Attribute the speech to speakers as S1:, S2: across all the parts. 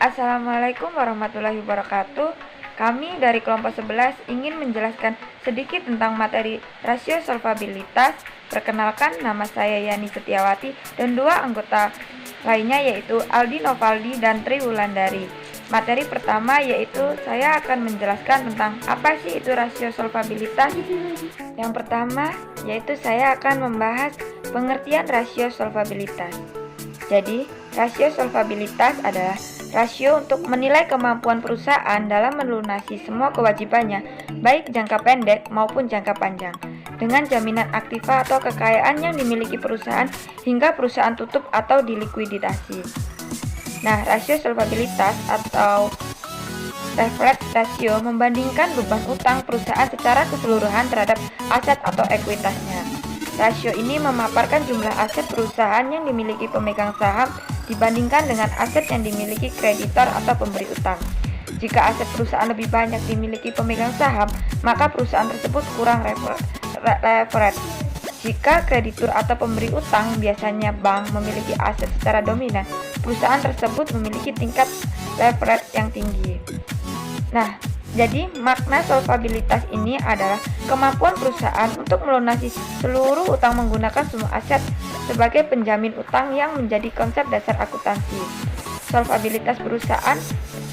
S1: Assalamualaikum warahmatullahi wabarakatuh. Kami dari kelompok 11 ingin menjelaskan sedikit tentang materi rasio solvabilitas. Perkenalkan, nama saya Yani Setiawati dan dua anggota lainnya yaitu Aldi Novaldi dan Tri Wulandari. Materi pertama yaitu saya akan menjelaskan tentang apa sih itu rasio solvabilitas. Yang pertama yaitu saya akan membahas pengertian rasio solvabilitas. Jadi, rasio solvabilitas adalah rasio untuk menilai kemampuan perusahaan dalam melunasi semua kewajibannya, baik jangka pendek maupun jangka panjang, dengan jaminan aktiva atau kekayaan yang dimiliki perusahaan hingga perusahaan tutup atau dilikuidasi. Nah, rasio solvabilitas atau leverage ratio membandingkan beban utang perusahaan secara keseluruhan terhadap aset atau ekuitasnya. Rasio ini memaparkan jumlah aset perusahaan yang dimiliki pemegang saham dibandingkan dengan aset yang dimiliki kreditor atau pemberi utang. Jika aset perusahaan lebih banyak dimiliki pemegang saham, maka perusahaan tersebut kurang leverage. Jika kreditur atau pemberi utang, biasanya bank, memiliki aset secara dominan, perusahaan tersebut memiliki tingkat leverage yang tinggi. Nah, jadi makna solvabilitas ini adalah kemampuan perusahaan untuk melunasi seluruh utang menggunakan semua aset sebagai penjamin utang yang menjadi konsep dasar akuntansi. Solvabilitas perusahaan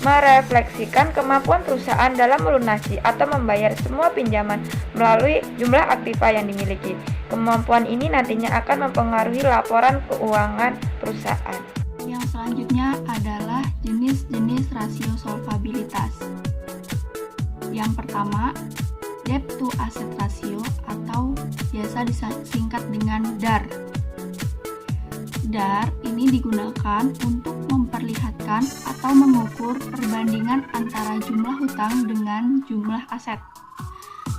S1: merefleksikan kemampuan perusahaan dalam melunasi atau membayar semua pinjaman melalui jumlah aktiva yang dimiliki. Kemampuan ini nantinya akan mempengaruhi laporan keuangan perusahaan.
S2: Yang selanjutnya adalah jenis-jenis rasio solvabilitas. Yang pertama, debt to asset ratio atau biasa disingkat dengan DAR. DAR ini digunakan untuk memperlihatkan atau mengukur perbandingan antara jumlah hutang dengan jumlah aset.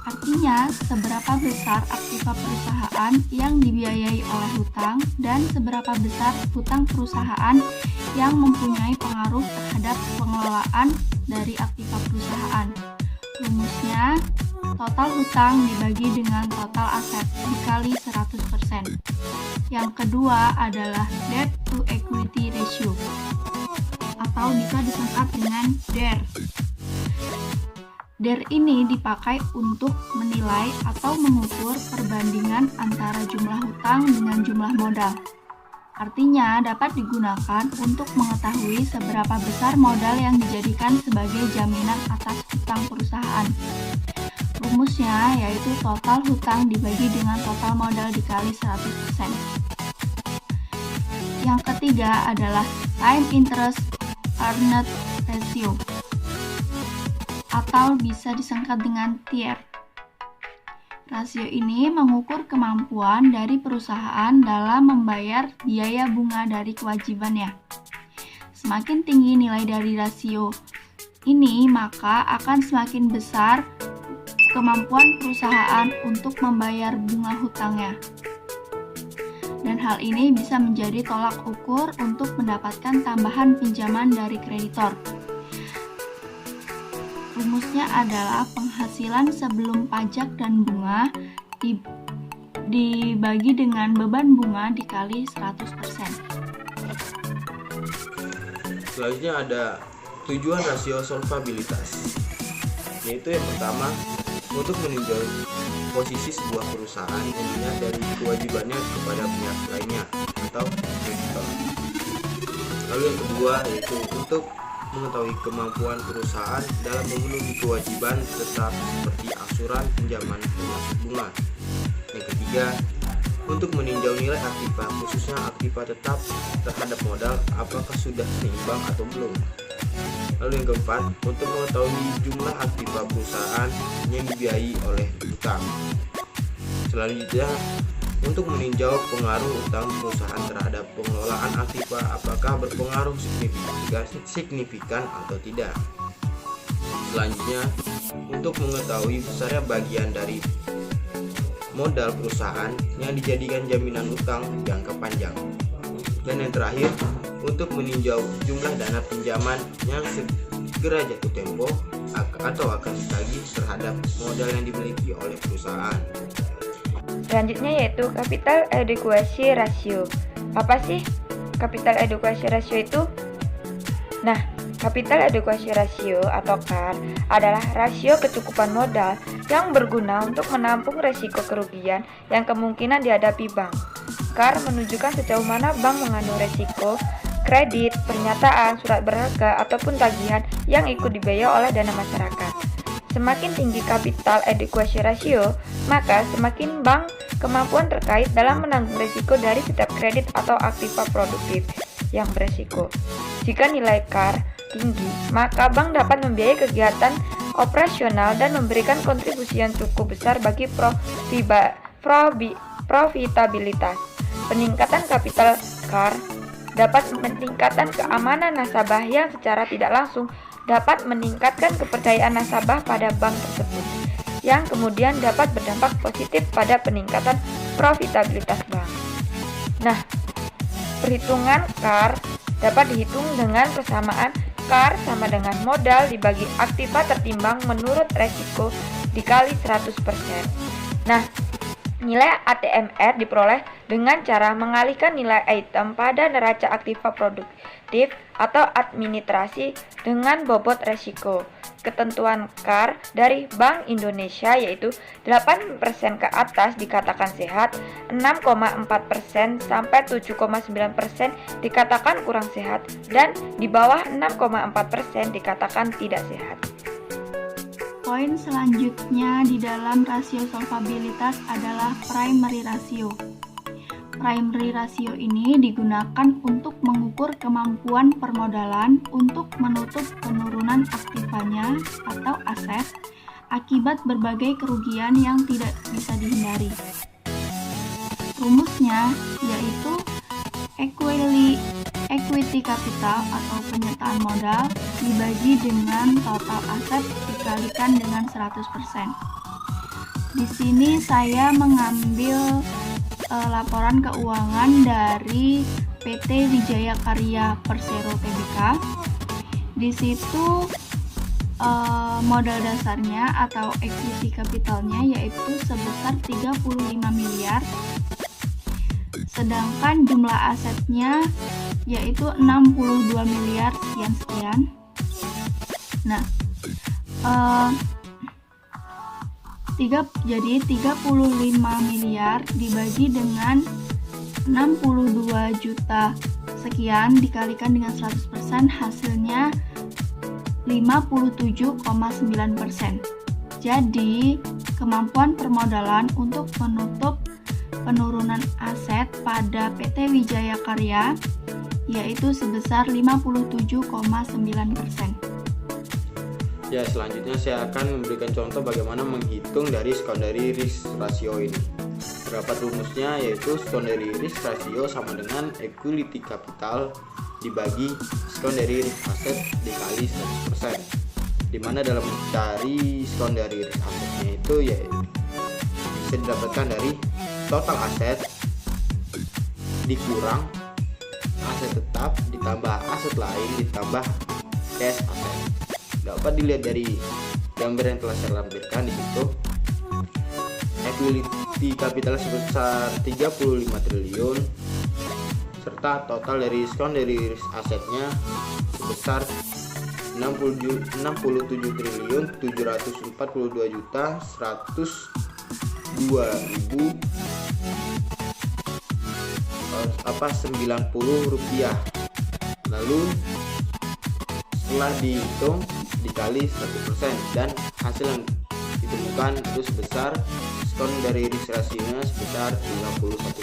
S2: Artinya, seberapa besar aktiva perusahaan yang dibiayai oleh hutang dan seberapa besar hutang perusahaan yang mempunyai pengaruh terhadap pengelolaan dari aktiva perusahaan. Rumusnya, total hutang dibagi dengan total aset dikali 100%. Yang kedua adalah debt to equity ratio atau bisa disingkat dengan DER. DER ini dipakai untuk menilai atau mengukur perbandingan antara jumlah hutang dengan jumlah modal. Artinya dapat digunakan untuk mengetahui seberapa besar modal yang dijadikan sebagai jaminan atas hutang perusahaan. Rumusnya yaitu total hutang dibagi dengan total modal dikali 100%. Yang ketiga adalah time interest earned ratio atau bisa disingkat dengan TIER. Rasio ini mengukur kemampuan dari perusahaan dalam membayar biaya bunga dari kewajibannya. Semakin tinggi nilai dari rasio ini, maka akan semakin besar kemampuan perusahaan untuk membayar bunga hutangnya. Dan hal ini bisa menjadi tolak ukur untuk mendapatkan tambahan pinjaman dari kreditor. Rumusnya adalah penghasilan sebelum pajak dan bunga dibagi dengan beban bunga dikali 100%.
S3: Selanjutnya ada tujuan rasio solvabilitas, yaitu yang pertama untuk meninjau posisi sebuah perusahaan yang dilihat dari kewajibannya kepada pihak lainnya atau kreditor. Lalu yang kedua yaitu untuk mengetahui kemampuan perusahaan dalam memenuhi kewajiban tetap seperti angsuran, pinjaman, termasuk bunga. Yang ketiga, untuk meninjau nilai aktiva, khususnya aktiva tetap terhadap modal, apakah sudah seimbang atau belum. Lalu yang keempat, untuk mengetahui jumlah aktiva perusahaan yang dibiayai oleh utang. Selanjutnya, untuk meninjau pengaruh utang perusahaan terhadap pengelolaan aktiva, apakah berpengaruh signifikan atau tidak. Selanjutnya, untuk mengetahui besarnya bagian dari modal perusahaan yang dijadikan jaminan utang jangka panjang. Dan yang terakhir, untuk meninjau jumlah dana pinjaman yang segera jatuh tempo atau akan ditagih terhadap modal yang dimiliki oleh perusahaan.
S1: Selanjutnya yaitu capital adequacy ratio. Apa sih capital adequacy ratio itu? Nah, Capital Adequacy Ratio atau CAR adalah rasio kecukupan modal yang berguna untuk menampung resiko kerugian yang kemungkinan dihadapi bank. CAR menunjukkan sejauh mana bank mengandung resiko kredit, pernyataan, surat berharga, ataupun tagihan yang ikut dibiayai oleh dana masyarakat. Semakin tinggi Capital Adequacy Ratio, maka semakin bank kemampuan terkait dalam menanggung risiko dari setiap kredit atau aktiva produktif yang beresiko. Jika nilai CAR tinggi, maka bank dapat membiayai kegiatan operasional dan memberikan kontribusi yang cukup besar bagi profitabilitas. Peningkatan kapital CAR dapat meningkatkan keamanan nasabah yang secara tidak langsung dapat meningkatkan kepercayaan nasabah pada bank tersebut, yang kemudian dapat berdampak positif pada peningkatan profitabilitas bank. Nah, perhitungan CAR dapat dihitung dengan persamaan CAR sama dengan modal dibagi aktiva tertimbang menurut resiko dikali 100%. Nah, nilai ATMR diperoleh dengan cara mengalihkan nilai item pada neraca aktiva produktif atau administrasi dengan bobot resiko. Ketentuan CAR dari Bank Indonesia yaitu 8% ke atas dikatakan sehat, 6,4% sampai 7,9% dikatakan kurang sehat, dan di bawah 6,4% dikatakan tidak sehat.
S2: Poin selanjutnya di dalam rasio solvabilitas adalah primary ratio. Primary ratio ini digunakan untuk mengukur kemampuan permodalan untuk menutup penurunan aktivanya atau aset akibat berbagai kerugian yang tidak bisa dihindari. Rumusnya yaitu equity capital atau penyertaan modal dibagi dengan total aset dikalikan dengan 100%. Di sini saya mengambil laporan keuangan dari PT Wijaya Karya Persero Tbk. Di situ modal dasarnya atau equity capitalnya yaitu sebesar 35 miliar. Sedangkan jumlah asetnya yaitu 62 miliar sekian. Nah, jadi 35 miliar dibagi dengan 62 juta sekian dikalikan dengan 100% hasilnya 57,9%. Jadi, kemampuan permodalan untuk menutup penurunan aset pada PT Wijaya Karya yaitu sebesar 57,9%.
S3: Ya, selanjutnya saya akan memberikan contoh bagaimana menghitung dari secondary risk ratio ini. Terdapat rumusnya yaitu secondary risk ratio sama dengan equity capital dibagi secondary risk asset dikali 100%. Dimana dalam mencari secondary risk assetnya itu ya bisa didapatkan dari total aset dikurang aset tetap ditambah aset lain ditambah cash aset. Dapat dilihat dari gambar yang telah saya lampirkan di situ. Equity capital sebesar 35 triliun serta total dari secondary risk asetnya sebesar 67 triliun 742 juta 102.090 rupiah. Lalu setelah dihitung dikali 100% dan hasil yang ditemukan itu sebesar secondary risk ratio-nya sebesar 51%.